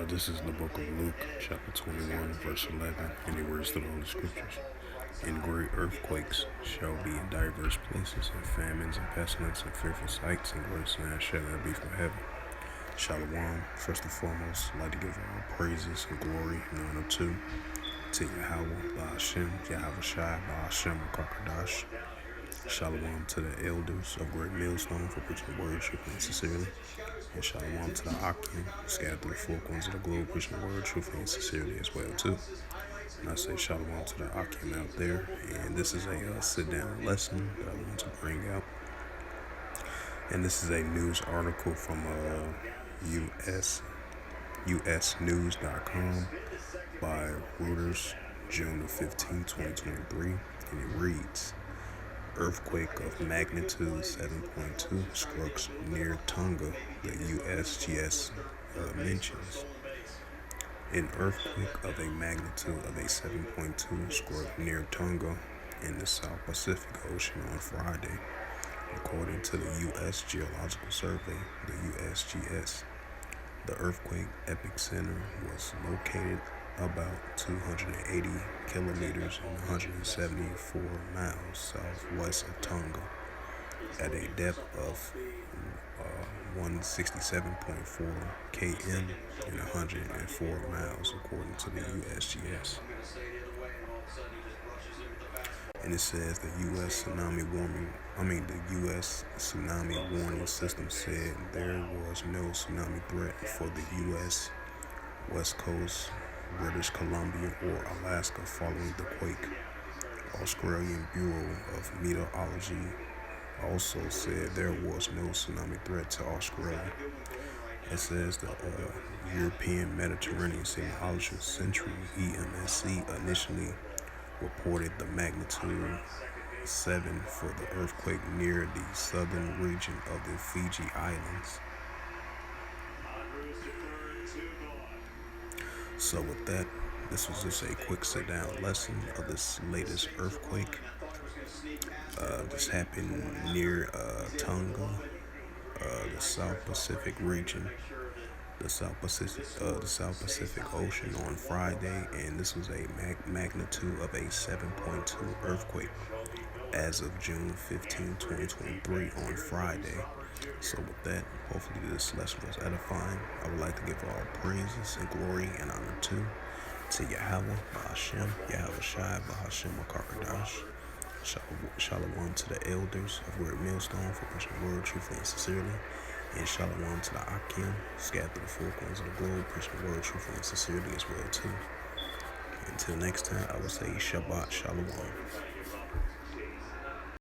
This is the book of Luke, chapter 21, verse 11, and the words to the Holy Scriptures. And great earthquakes shall be in diverse places, and famines and pestilence and fearful sights, and great signs shall there be from heaven. Shalom. First and foremost, I'd like to give all praises and glory and honor to Yahweh, Ba'ashem, Yahweh Shai, Ba'ashem, Karkadash. Shalom to the elders of Great Millstone for preaching the word truthfully and sincerely. And shalom to the Akim, scattered through the four corners of the globe, preaching the word truthfully and sincerely as well too. And I say shalom to the Akim out there. And this is a sit-down lesson that I want to bring out. And this is a news article from USNews.com by Reuters, June the 15th, 2023. And it reads, earthquake of magnitude 7.2 struck near Tonga, the USGS mentions. An earthquake of a magnitude of a 7.2 struck near Tonga in the South Pacific Ocean on Friday, according to the U.S. Geological Survey, the USGS. The earthquake epicenter was located about 280 kilometers and 174 miles southwest of Tonga at a depth of 167.4 km and 104 miles, according to the USGS. And it says the U.S. tsunami warning system said there was no tsunami threat for the U.S. West Coast, British Columbia, or Alaska following the quake. Australian Bureau of Meteorology also said there was no tsunami threat to Australia. It says the European Mediterranean Seismological Centre (EMSC) initially reported the magnitude 7 for the earthquake near the southern region of the Fiji Islands. So with that, this was just a quick sit-down lesson of this latest earthquake. This happened near Tonga, the South Pacific region, the South Pacific Ocean on Friday, and this was a magnitude of a 7.2 earthquake as of June 15, 2023 on Friday. So with that, hopefully this lesson was edifying. I would like to give all praises and glory and honor to Yahweh, Ba'ashem, Yahweh Shai, Ba'ashem, Karkadash. Shalom to the elders of Great Millstone for preaching the word truthfully and sincerely. And shalom to the Akim, scattered through the four corners of the globe, preaching the word truthfully and sincerely as well too. Until next time, I will say Shabbat Shalom.